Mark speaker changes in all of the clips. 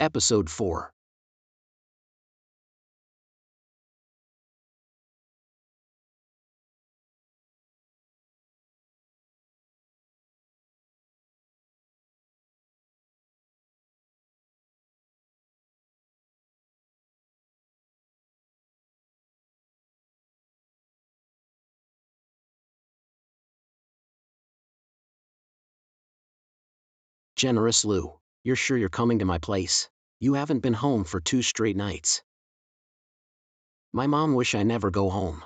Speaker 1: Episode 4. Generous Lou, you're sure you're coming to my place? You haven't been home for 2 straight nights. My mom wish I never go home.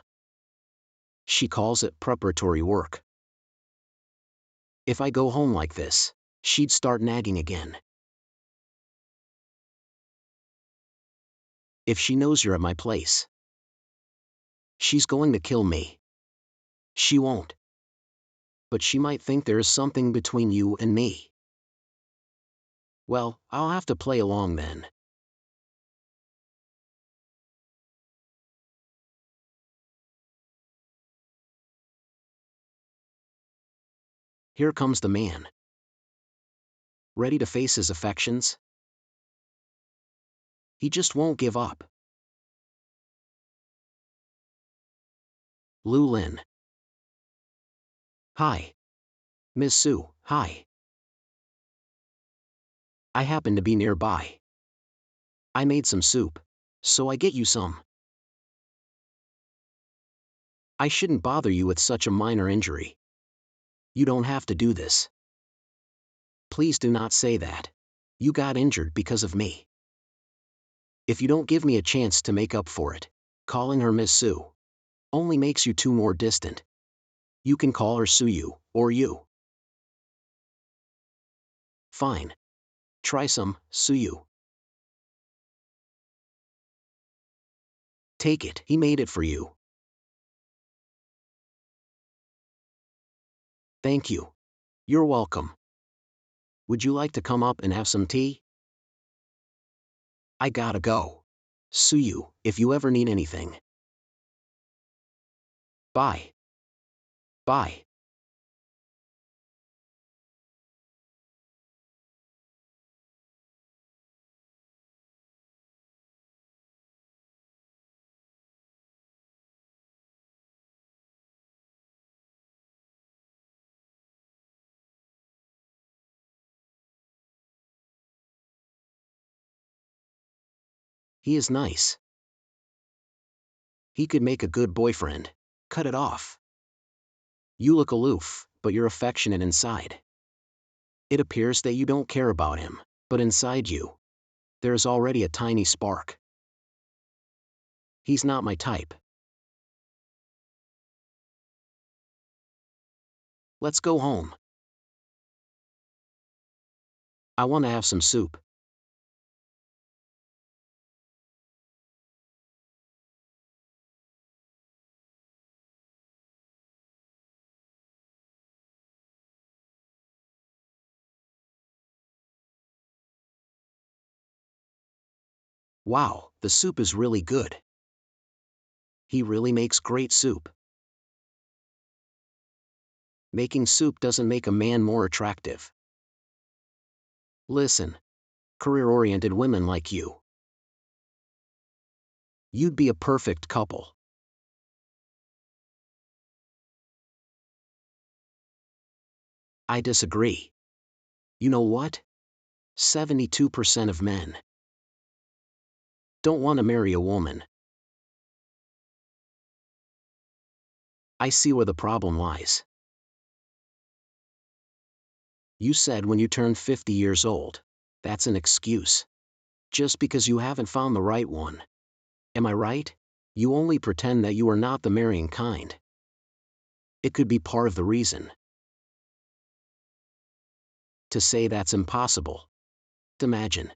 Speaker 1: She calls it preparatory work. If I go home like this, she'd start nagging again. If she knows you're at my place, she's going to kill me. She won't. But she might think there is something between you and me. Well, I'll have to play along then. Here comes the man. Ready to face his affections? He just won't give up. Lu Lin. Hi. Miss Sue, hi. I happen to be nearby. I made some soup, so I get you some. I shouldn't bother you with such a minor injury. You don't have to do this. Please do not say that. You got injured because of me. If you don't give me a chance to make up for it, calling her Miss Sue only makes you two more distant. You can call her Sue you, or you. Fine. Try some, Sue you. Take it, he made it for you. Thank you. You're welcome. Would you like to come up and have some tea? I gotta go. Sue you, if you ever need anything. Bye. Bye. He is nice. He could make a good boyfriend. Cut it off. You look aloof, but you're affectionate inside. It appears that you don't care about him, but inside you, there is already a tiny spark. He's not my type. Let's go home. I want to have some soup. Wow, the soup is really good. He really makes great soup. Making soup doesn't make a man more attractive. Listen, career-oriented women like you. You'd be a perfect couple. I disagree. You know what? 72% of men don't want to marry a woman. I see where the problem lies. You said when you turn 50 years old. That's an excuse. Just because you haven't found the right one. Am I right? You only pretend that you are not the marrying kind. It could be part of the reason. To say that's impossible. Imagine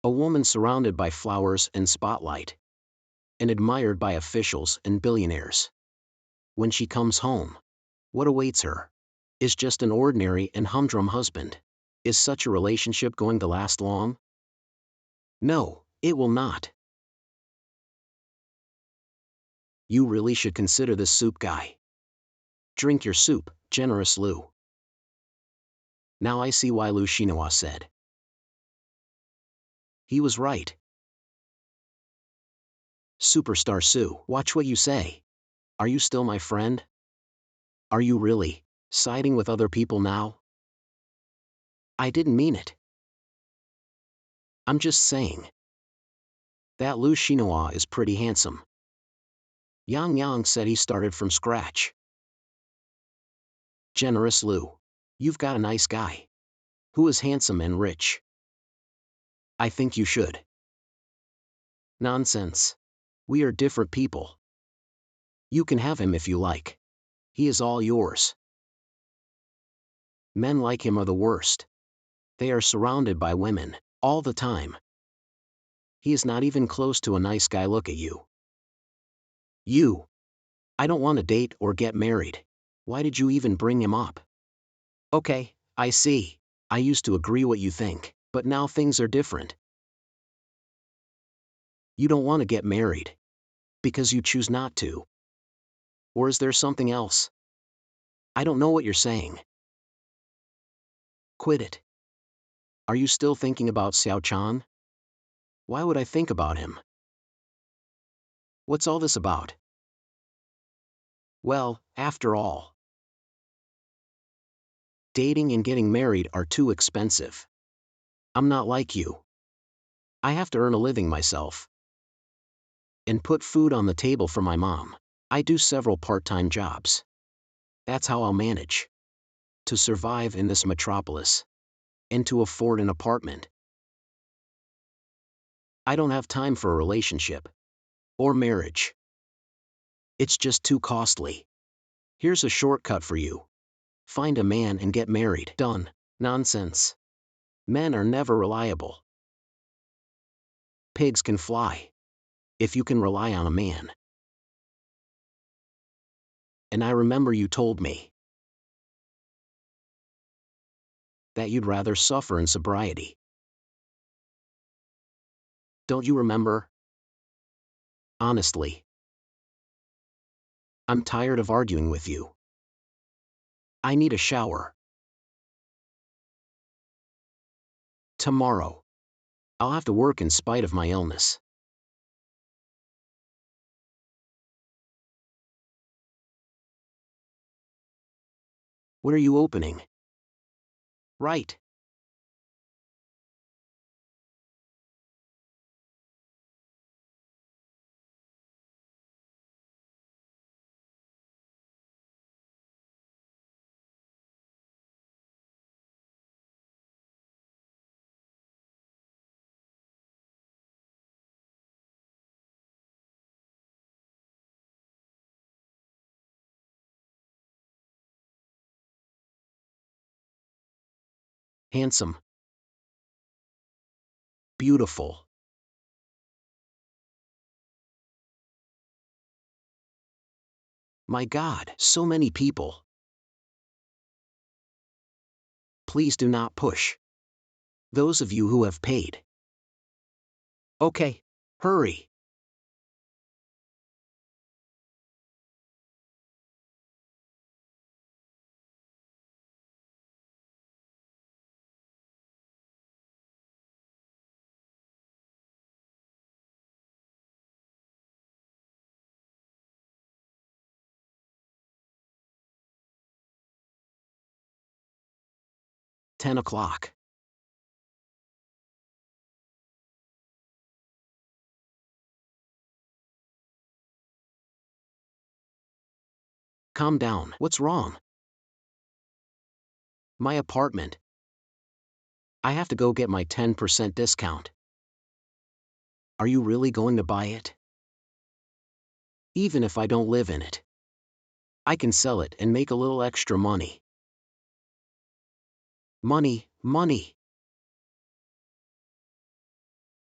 Speaker 1: a woman surrounded by flowers and spotlight, and admired by officials and billionaires. When she comes home, what awaits her is just an ordinary and humdrum husband. Is such a relationship going to last long? No, it will not. You really should consider this soup guy. Drink your soup, generous Lou. Now I see why Lu Xinhua said He was right. Superstar Sue, watch what you say. Are you still my friend? Are you really siding with other people now? I didn't mean it. I'm just saying. That Liu Xinhua is pretty handsome. Yang Yang said he started from scratch. Generous Liu. You've got a nice guy. Who is handsome and rich. I think you should. Nonsense. We are different people. You can have him if you like. He is all yours. Men like him are the worst. They are surrounded by women, all the time. He is not even close to a nice guy. Look at you. You. I don't want to date or get married. Why did you even bring him up? Okay, I see. I used to agree what you think, but now things are different. You don't want to get married. Because you choose not to. Or is there something else? I don't know what you're saying. Quit it. Are you still thinking about Xiao Chan? Why would I think about him? What's all this about? Well, after all, dating and getting married are too expensive. I'm not like you. I have to earn a living myself. And put food on the table for my mom. I do several part-time jobs. That's how I'll manage to survive in this metropolis and to afford an apartment. I don't have time for a relationship or marriage. It's just too costly. Here's a shortcut for you. Find a man and get married. Done. Nonsense. Men are never reliable. Pigs can fly. If you can rely on a man. And I remember you told me that you'd rather suffer in sobriety. Don't you remember? Honestly. I'm tired of arguing with you. I need a shower. Tomorrow. I'll have to work in spite of my illness. What are you opening? Right. Handsome. Beautiful. My God, so many people. Please do not push. Those of you who have paid. Okay, hurry. $10. Calm down. What's wrong? My apartment. I have to go get my 10% discount. Are you really going to buy it? Even if I don't live in it. I can sell it and make a little extra money. Money, money.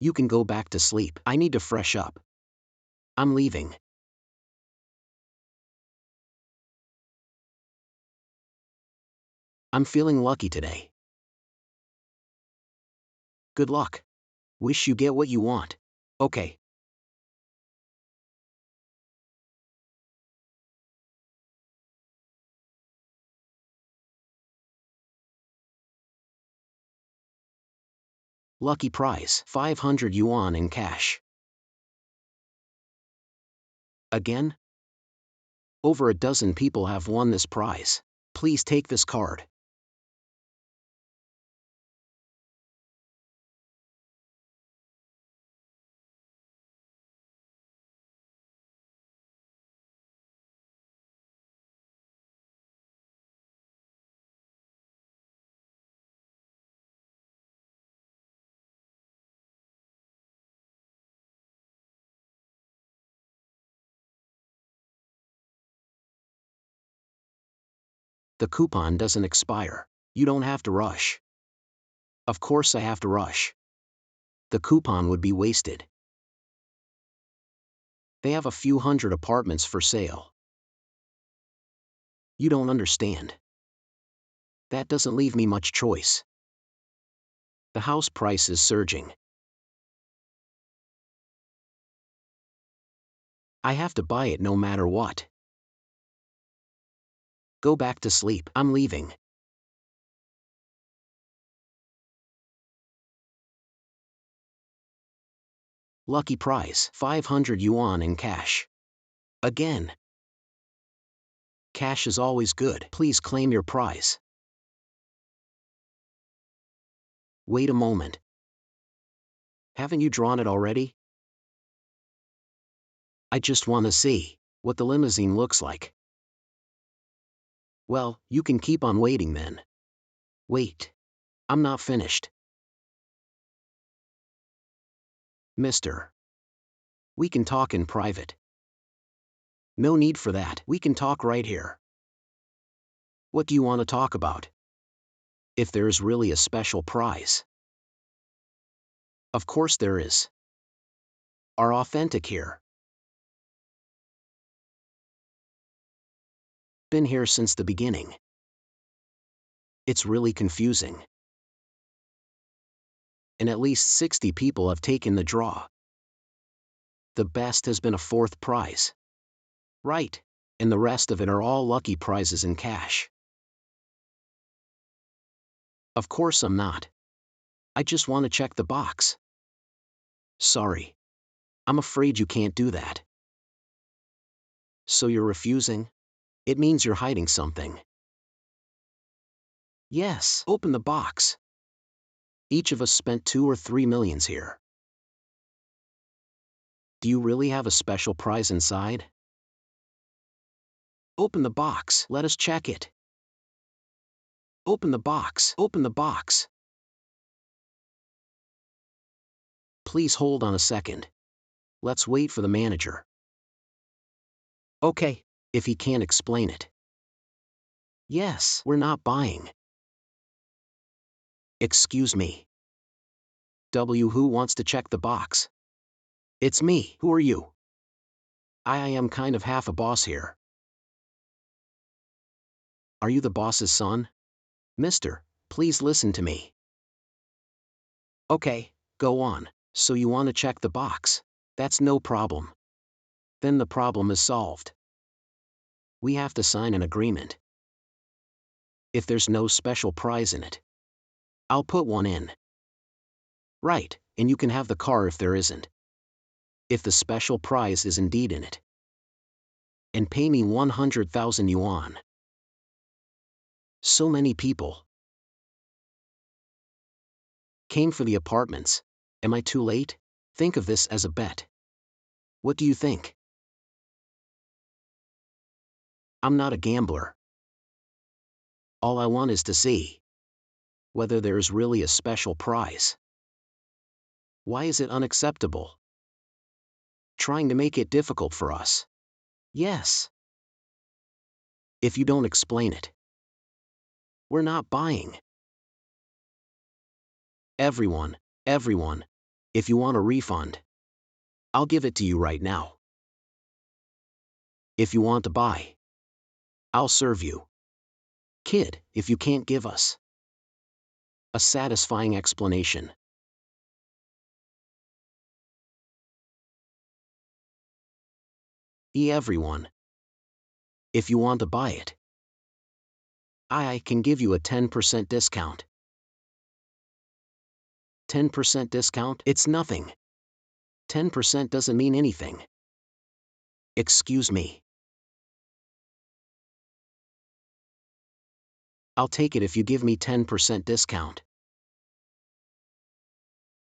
Speaker 1: You can go back to sleep. I need to fresh up. I'm leaving. I'm feeling lucky today. Good luck. Wish you get what you want. Okay. Lucky prize, 500 yuan in cash. Again? Over a dozen people have won this prize. Please take this card. The coupon doesn't expire. You don't have to rush. Of course I have to rush. The coupon would be wasted. They have a few hundred apartments for sale. You don't understand. That doesn't leave me much choice. The house price is surging. I have to buy it no matter what. Go back to sleep. I'm leaving. Lucky prize, 500 yuan in cash. Again. Cash is always good. Please claim your prize. Wait a moment. Haven't you drawn it already? I just want to see what the limousine looks like. Well, you can keep on waiting then. Wait. I'm not finished. Mister. We can talk in private. No need for that. We can talk right here. What do you want to talk about? If there is really a special prize. Of course there is. Are authentic here. Been here since the beginning. It's really confusing. And at least 60 people have taken the draw. The best has been a fourth prize. Right, and the rest of it are all lucky prizes in cash. Of course I'm not. I just want to check the box. Sorry. I'm afraid you can't do that. So you're refusing? It means you're hiding something. Yes, open the box. Each of us spent 2 or 3 millions here. Do you really have a special prize inside? Open the box, let us check it. Open the box, open the box. Please hold on a second. Let's wait for the manager. Okay, if he can't explain it. Yes, we're not buying. Excuse me. Who wants to check the box? It's me. Who are you? I am kind of half a boss here. Are you the boss's son? Mister, please listen to me. Okay, go on. So you want to check the box? That's no problem. Then the problem is solved. We have to sign an agreement. If there's no special prize in it, I'll put one in. Right, and you can have the car if there isn't. If the special prize is indeed in it. And pay me 100,000 yuan. So many people came for the apartments. Am I too late? Think of this as a bet. What do you think? I'm not a gambler. All I want is to see whether there is really a special prize. Why is it unacceptable? Trying to make it difficult for us. Yes. If you don't explain it, we're not buying. Everyone, if you want a refund, I'll give it to you right now. If you want to buy, I'll serve you. Kid, if you can't give us a satisfying explanation. Everyone, if you want to buy it, I can give you a 10% discount. 10% discount? It's nothing. 10% doesn't mean anything. Excuse me. I'll take it if you give me 10% discount.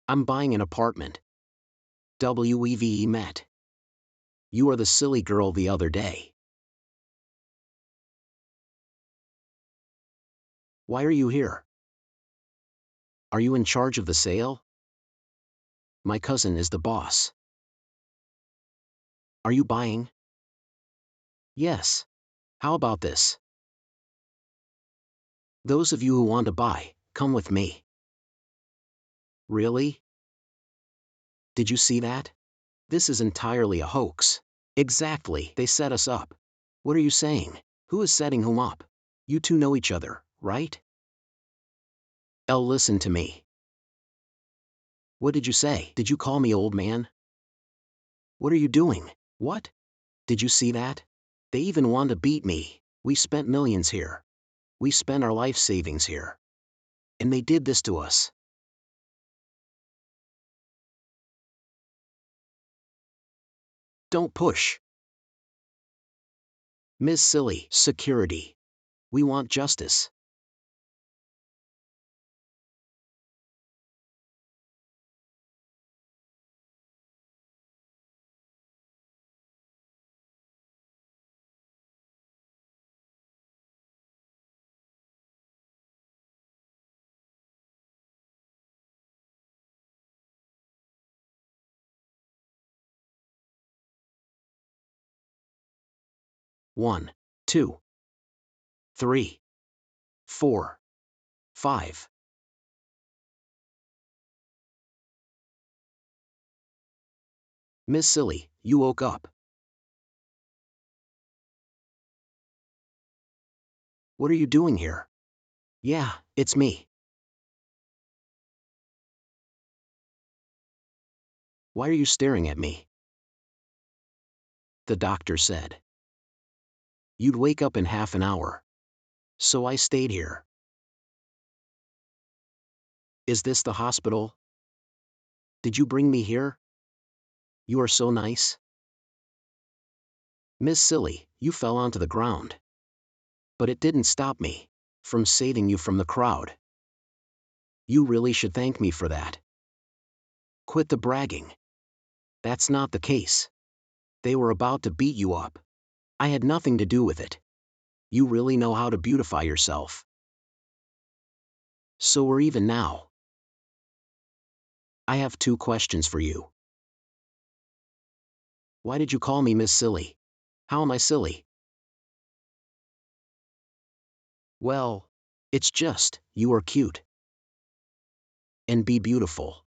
Speaker 1: I'm buying an apartment. We've met. You are the silly girl the other day. Why are you here? Are you in charge of the sale? My cousin is the boss. Are you buying? Yes. How about this? Those of you who want to buy, come with me. Really? Did you see that? This is entirely a hoax. Exactly, they set us up. What are you saying? Who is setting whom up? You two know each other, right? Listen to me. What did you say? Did you call me old man? What are you doing? What? Did you see that? They even want to beat me. We spent millions here. We spent our life savings here. And they did this to us. Don't push. Ms. Silly, security. We want justice. One, 2, 3, 4, 5. Miss Silly, you woke up. What are you doing here? Yeah, it's me. Why are you staring at me? The doctor said you'd wake up in half an hour. So I stayed here. Is this the hospital? Did you bring me here? You are so nice. Miss Silly, you fell onto the ground. But it didn't stop me from saving you from the crowd. You really should thank me for that. Quit the bragging. That's not the case. They were about to beat you up. I had nothing to do with it. You really know how to beautify yourself. So we're even now. I have 2 questions for you. Why did you call me Miss Silly? How am I silly? Well, it's just, you are cute. And be beautiful.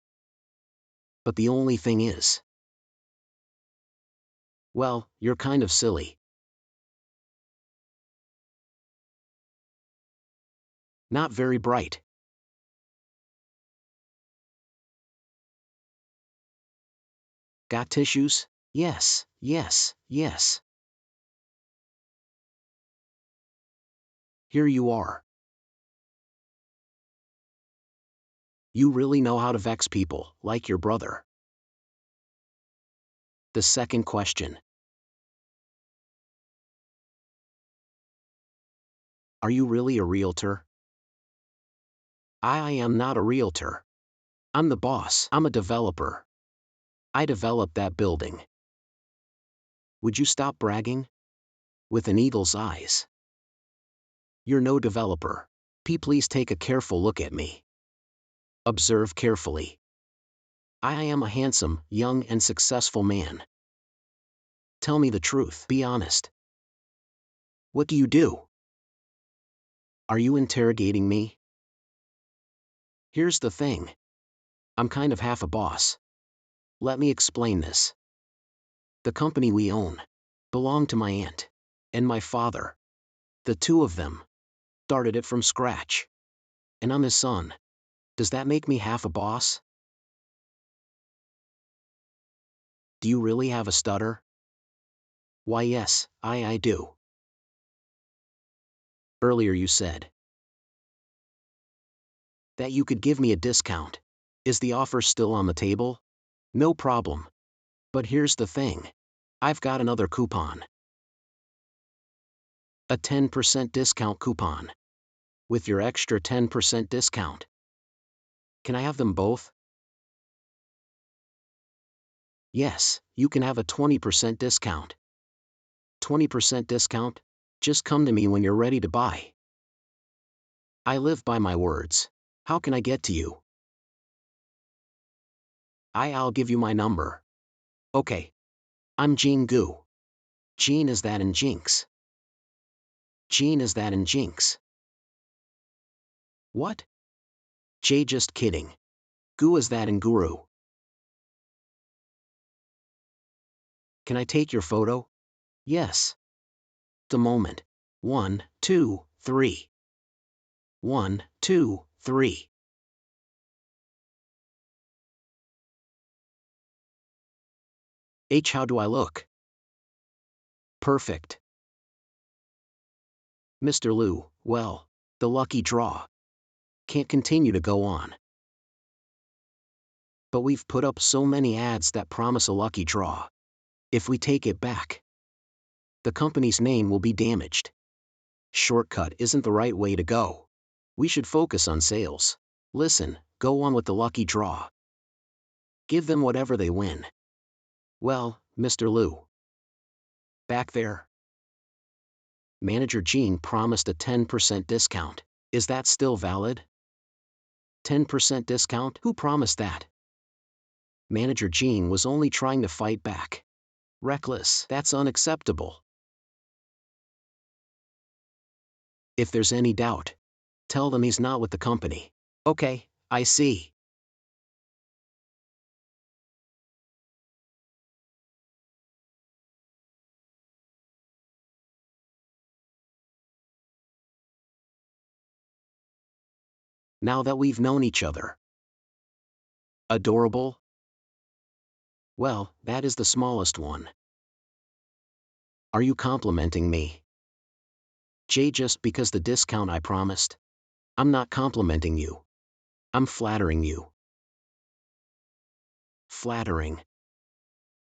Speaker 1: But the only thing is, well, you're kind of silly. Not very bright. Got tissues? Yes, yes, yes. Here you are. You really know how to vex people, like your brother. The second question. Are you really a realtor? I am not a realtor. I'm the boss. I'm a developer. I developed that building. Would you stop bragging? With an eagle's eyes. You're no developer. Please take a careful look at me. Observe carefully. I am a handsome, young and successful man. Tell me the truth. Be honest. What do you do? Are you interrogating me? Here's the thing. I'm kind of half a boss. Let me explain this. The company we own belonged to my aunt and my father. The two of them started it from scratch. And I'm his son. Does that make me half a boss? Do you really have a stutter? Why yes, I do. Earlier you said that you could give me a discount. Is the offer still on the table? No problem. But here's the thing. I've got another coupon. A 10% discount coupon. With your extra 10% discount. Can I have them both? Yes, you can have a 20% discount. 20% discount? Just come to me when you're ready to buy. I live by my words. How can I get to you? I'll give you my number. Okay. I'm Gene Gu. Gene is that in Jinx. Gene is that in Jinx. What? Jay, just kidding. Gu is that in Guru. Can I take your photo? Yes. The moment. 1, 2, 3. 1, 2, 3. H, how do I look? Perfect. Mr. Liu, well, the lucky draw. Can't continue to go on. But we've put up so many ads that promise a lucky draw. If we take it back, the company's name will be damaged. Shortcut isn't the right way to go. We should focus on sales. Listen, go on with the lucky draw. Give them whatever they win. Well, Mr. Liu. Back there. Manager Gene promised a 10% discount. Is that still valid? 10% discount? Who promised that? Manager Gene was only trying to fight back. Reckless. That's unacceptable. If there's any doubt, tell them he's not with the company. Okay, I see. Now that we've known each other. Adorable? Well, that is the smallest one. Are you complimenting me? Jay, just because the discount I promised? I'm not complimenting you. I'm flattering you. Flattering.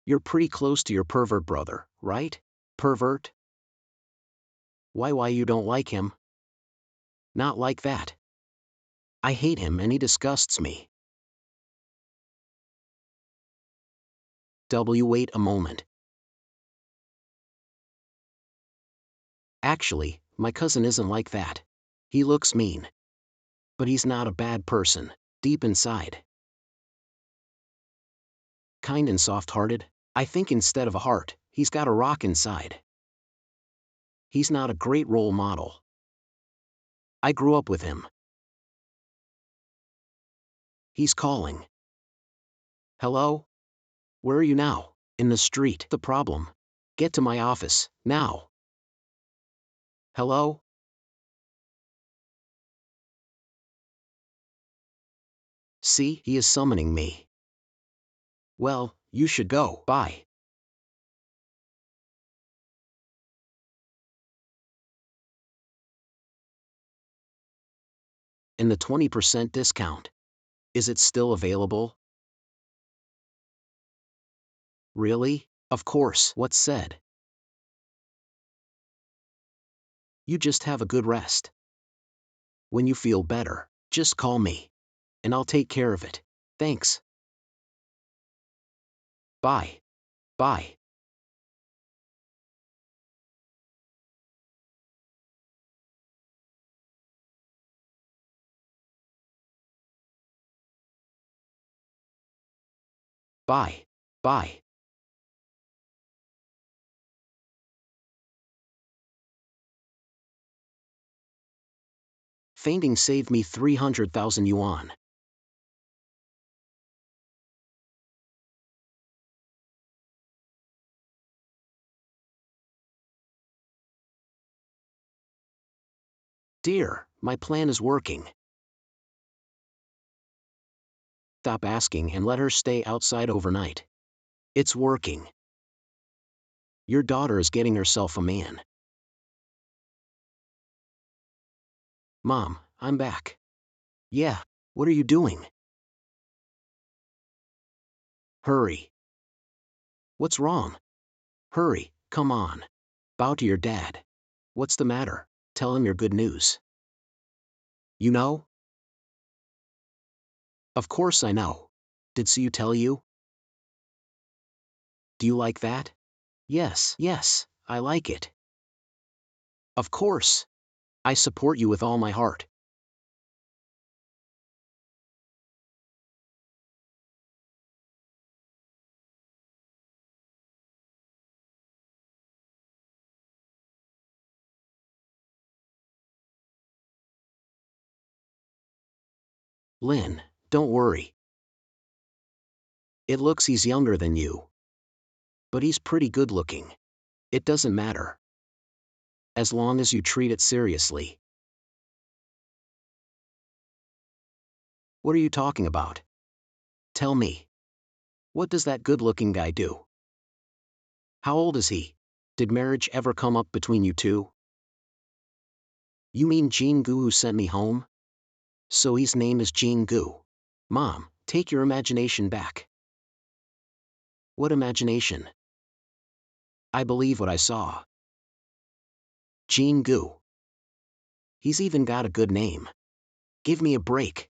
Speaker 1: You're pretty close to your pervert brother, right? Pervert? Why you don't like him? Not like that. I hate him and he disgusts me. Wait a moment. Actually, my cousin isn't like that. He looks mean. But he's not a bad person, deep inside. Kind and soft-hearted. I think instead of a heart, he's got a rock inside. He's not a great role model. I grew up with him. He's calling. Hello? Where are you now? In the street. The problem. Get to my office, now. Hello? See, he is summoning me. Well, you should go. Bye. And the 20% discount. Is it still available? Really? Of course. What's said? You just have a good rest. When you feel better, just call me. And I'll take care of it. Thanks. Bye. Bye. Bye. Bye. Fainting saved me 300,000 yuan. Dear, my plan is working. Stop asking and let her stay outside overnight. It's working. Your daughter is getting herself a man. Mom, I'm back. Yeah, what are you doing? Hurry. What's wrong? Hurry, come on. Bow to your dad. What's the matter? Tell him your good news. You know? Of course I know. Did Su tell you? Do you like that? Yes, I like it. Of course. I support you with all my heart. Lynn, don't worry. It looks he's younger than you. But he's pretty good looking. It doesn't matter. As long as you treat it seriously. What are you talking about? Tell me. What does that good-looking guy do? How old is he? Did marriage ever come up between you two? You mean Jin-gu who sent me home? So his name is Jin-gu. Mom, take your imagination back. What imagination? I believe what I saw. Jin-gu. He's even got a good name. Give me a break.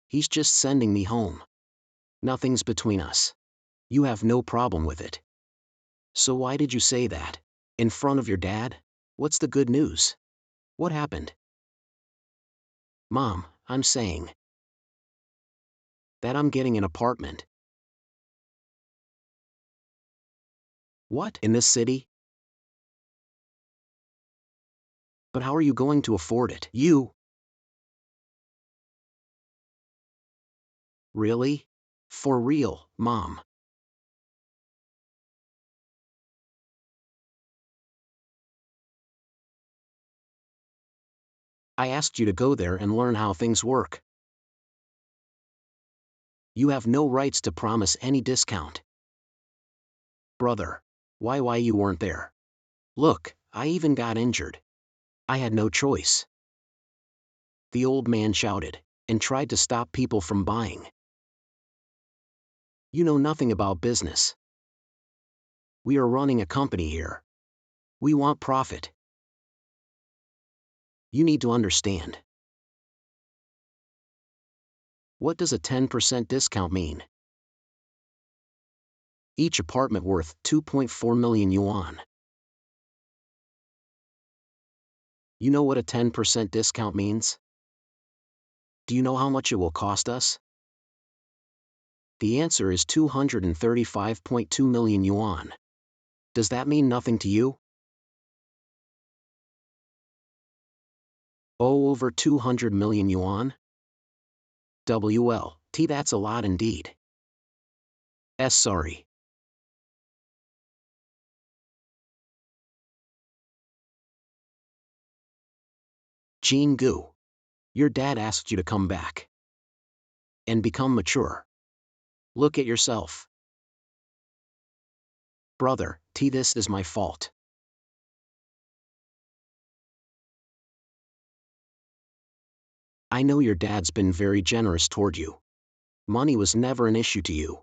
Speaker 1: He's just sending me home. Nothing's between us. You have no problem with it. So why did you say that? In front of your dad? What's the good news? What happened? Mom, I'm saying that I'm getting an apartment. What? In this city? But how are you going to afford it? You? Really? For real, Mom? I asked you to go there and learn how things work. You have no rights to promise any discount. Brother, why you weren't there? Look, I even got injured. I had no choice. The old man shouted, and tried to stop people from buying. You know nothing about business. We are running a company here. We want profit. You need to understand. What does a 10% discount mean? Each apartment worth 2.4 million yuan. You know what a 10% discount means? Do you know how much it will cost us? The answer is 235.2 million yuan. Does that mean nothing to you? Oh, over 200 million yuan? WLT, that's a lot indeed. Sorry. Jin-gu, your dad asked you to come back and become mature. Look at yourself. Brother, this is my fault. I know your dad's been very generous toward you. Money was never an issue to you.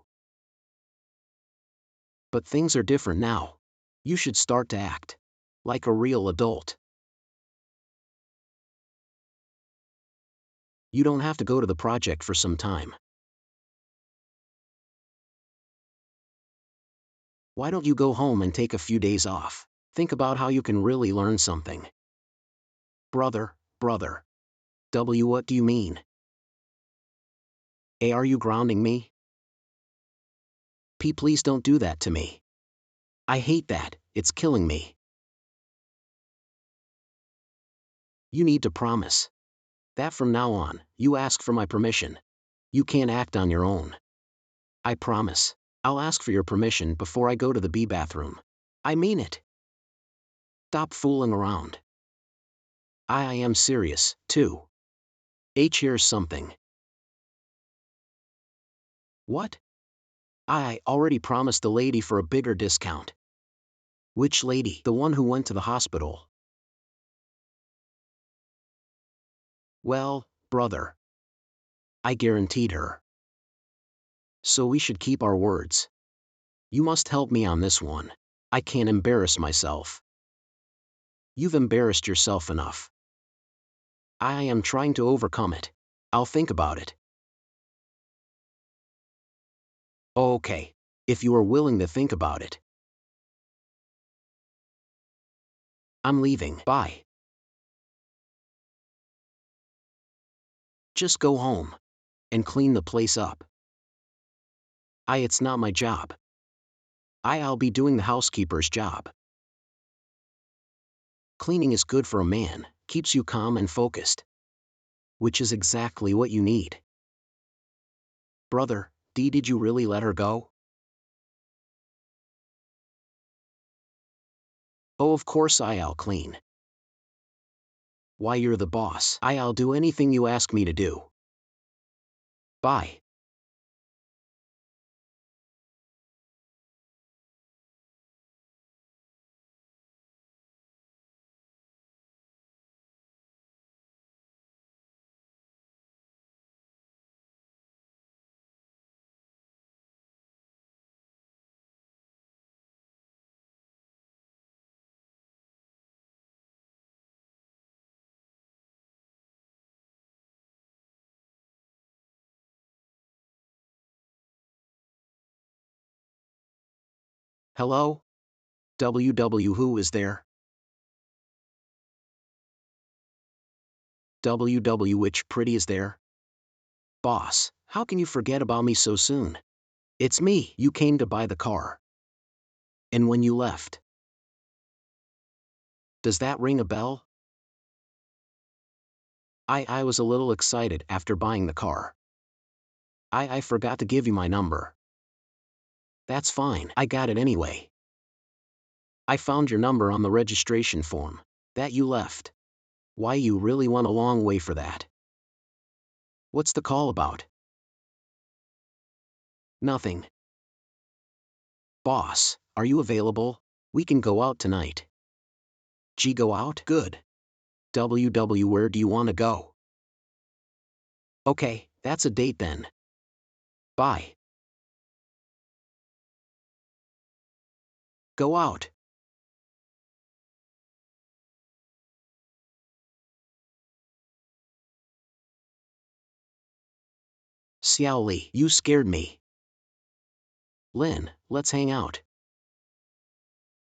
Speaker 1: But things are different now. You should start to act like a real adult. You don't have to go to the project for some time. Why don't you go home and take a few days off? Think about how you can really learn something. Brother. What do you mean? Are you grounding me? Please don't do that to me. I hate that, it's killing me. You need to promise that from now on, you ask for my permission. You can't act on your own. I promise. I'll ask for your permission before I go to the B bathroom. I mean it. Stop fooling around. I am serious, too. Here's something. What? I already promised the lady for a bigger discount. Which lady? The one who went to the hospital. Well, brother. I guaranteed her. So we should keep our words. You must help me on this one. I can't embarrass myself. You've embarrassed yourself enough. I am trying to overcome it. I'll think about it. Okay, if you are willing to think about it. I'm leaving. Bye. Just go home and clean the place up. It's not my job. I'll be doing the housekeeper's job. Cleaning is good for a man, keeps you calm and focused. Which is exactly what you need. Brother, did you really let her go? Oh, of course I'll clean. Why, you're the boss. I'll do anything you ask me to do. Bye. Hello? Who is there? Which pretty is there? Boss, how can you forget about me so soon? It's me. You came to buy the car. And when you left. Does that ring a bell? I was a little excited after buying the car. I forgot to give you my number. That's fine, I got it anyway. I found your number on the registration form that you left. Why, you really went a long way for that. What's the call about? Nothing. Boss, are you available? We can go out tonight. Go out? Good. Where do you want to go? Okay, that's a date then. Bye. Go out. Xiao Li, you scared me. Lin, let's hang out.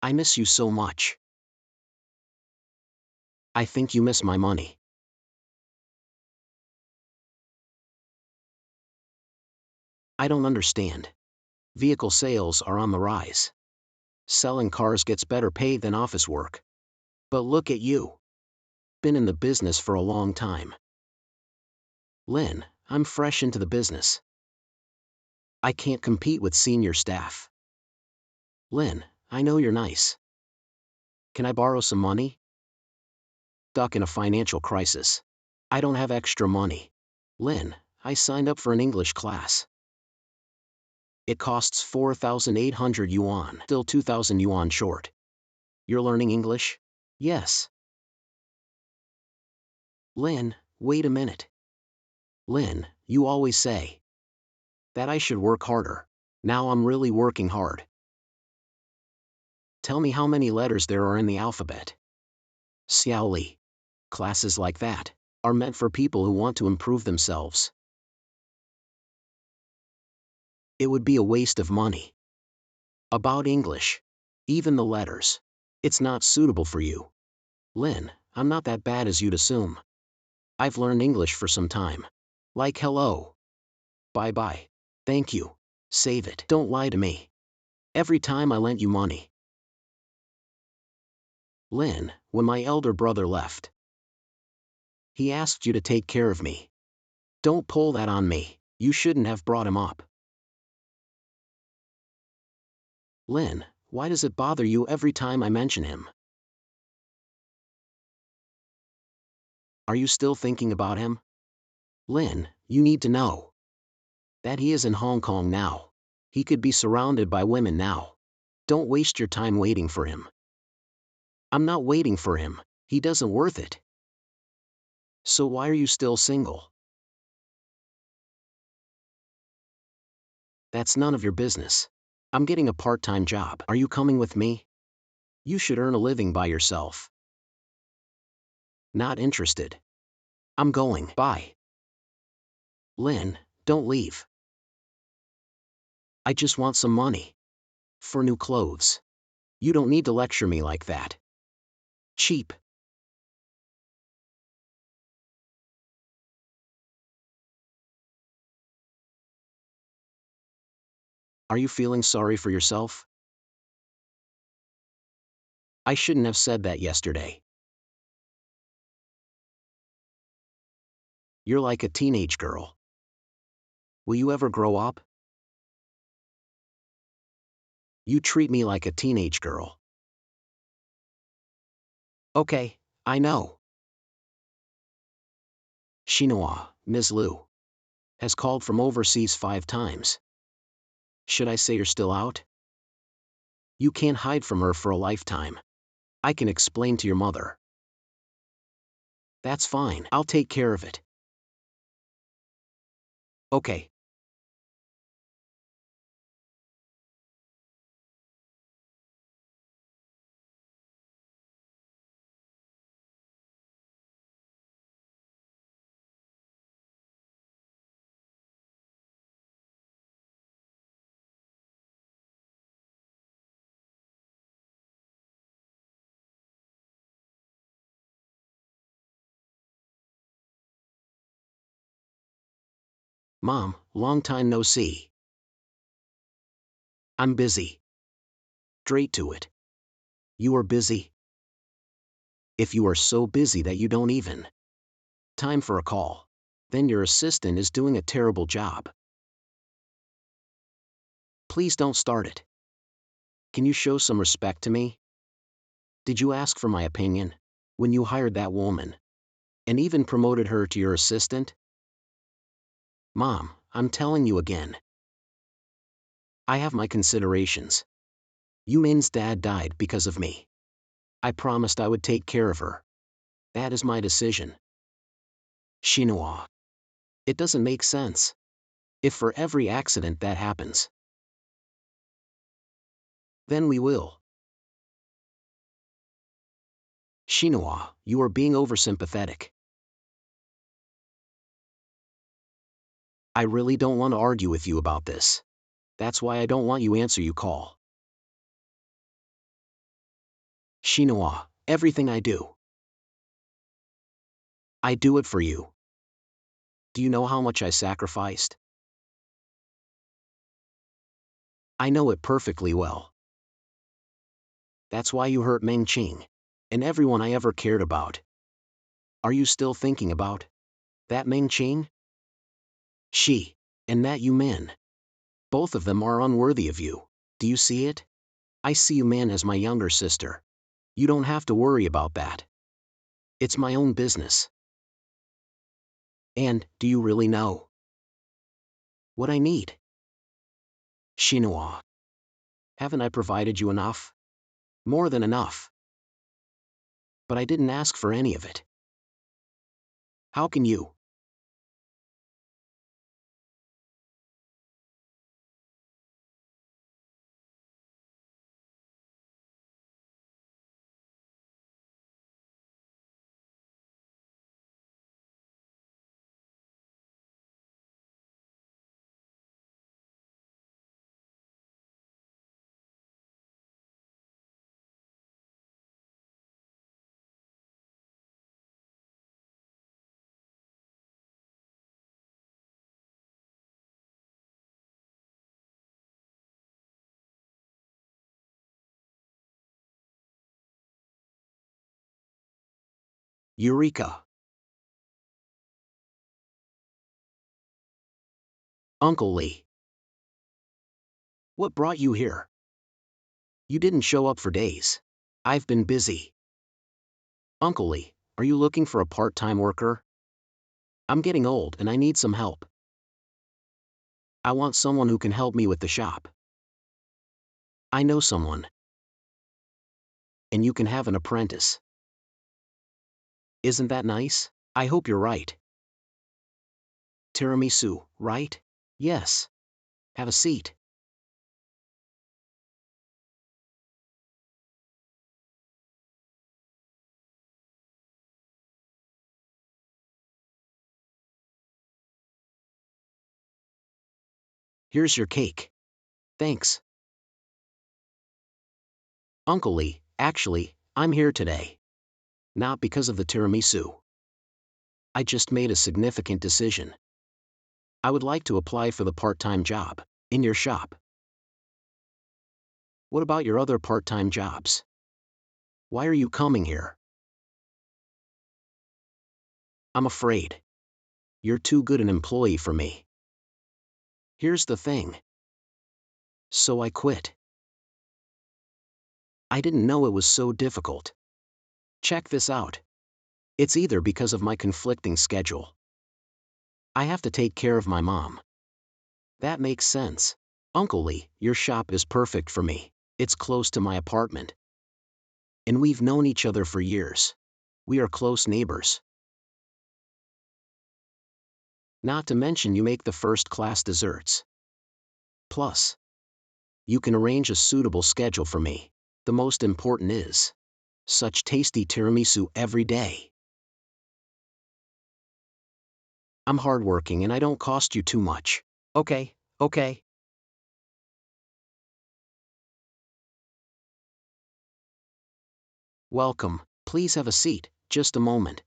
Speaker 1: I miss you so much. I think you miss my money. I don't understand. Vehicle sales are on the rise. Selling cars gets better paid than office work. But look at you. Been in the business for a long time. Lin, I'm fresh into the business. I can't compete with senior staff. Lin, I know you're nice. Can I borrow some money? Stuck in a financial crisis. I don't have extra money. Lin, I signed up for an English class. It costs 4,800 yuan, still 2,000 yuan short. You're learning English? Yes. Lin, wait a minute. Lin, you always say that I should work harder. Now I'm really working hard. Tell me how many letters there are in the alphabet. Xiao Li. Classes like that are meant for people who want to improve themselves. It would be a waste of money. About English. Even the letters. It's not suitable for you. Lin, I'm not that bad as you'd assume. I've learned English for some time. Like hello. Bye-bye. Thank you. Save it. Don't lie to me. Every time I lent you money. Lin, when my elder brother left, he asked you to take care of me. Don't pull that on me. You shouldn't have brought him up. Lin, why does it bother you every time I mention him? Are you still thinking about him? Lin, you need to know that he is in Hong Kong now. He could be surrounded by women now. Don't waste your time waiting for him. I'm not waiting for him. He doesn't worth it. So why are you still single? That's none of your business. I'm getting a part-time job. Are you coming with me? You should earn a living by yourself. Not interested. I'm going. Bye. Lynn, don't leave. I just want some money. For new clothes. You don't need to lecture me like that. Cheap. Are you feeling sorry for yourself? I shouldn't have said that yesterday. You're like a teenage girl. Will you ever grow up? You treat me like a teenage girl. Okay, I know. Chinois, Ms. Liu, has called from overseas 5 times. Should I say you're still out? You can't hide from her for a lifetime. I can explain to your mother. That's fine, I'll take care of it. Okay. Mom, long time no see. I'm busy. Straight to it. You are busy? If you are so busy that you don't even time for a call, then your assistant is doing a terrible job. Please don't start it. Can you show some respect to me? Did you ask for my opinion when you hired that woman and even promoted her to your assistant? Mom, I'm telling you again. I have my considerations. Yumin's dad died because of me. I promised I would take care of her. That is my decision. Chinois. It doesn't make sense. If for every accident that happens, then we will. Chinois, you are being oversympathetic. I really don't want to argue with you about this. That's why I don't want you answer you call. Chinois, everything I do it for you. Do you know how much I sacrificed? I know it perfectly well. That's why you hurt Meng Qing and everyone I ever cared about. Are you still thinking about that Meng Qing? She and that Yumin. Both of them are unworthy of you. Do you see it? I see Yumin as my younger sister. You don't have to worry about that. It's my own business. And, do you really know what I need? Chinois. Haven't I provided you enough? More than enough. But I didn't ask for any of it. How can you? Eureka. Uncle Lee. What brought you here? You didn't show up for days. I've been busy. Uncle Lee, are you looking for a part-time worker? I'm getting old and I need some help. I want someone who can help me with the shop. I know someone. And you can have an apprentice. Isn't that nice? I hope you're right. Tiramisu, right? Yes. Have a seat. Here's your cake. Thanks. Uncle Lee, actually, I'm here today. Not because of the tiramisu. I just made a significant decision. I would like to apply for the part-time job in your shop. What about your other part-time jobs? Why are you coming here? I'm afraid you're too good an employee for me. Here's the thing. So I quit. I didn't know it was so difficult. Check this out. It's either because of my conflicting schedule. I have to take care of my mom. That makes sense. Uncle Lee, your shop is perfect for me. It's close to my apartment. And we've known each other for years. We are close neighbors. Not to mention you make the first-class desserts. Plus, you can arrange a suitable schedule for me. The most important is such tasty tiramisu every day. I'm hardworking and I don't cost you too much. Okay. Welcome. Please have a seat. Just a moment.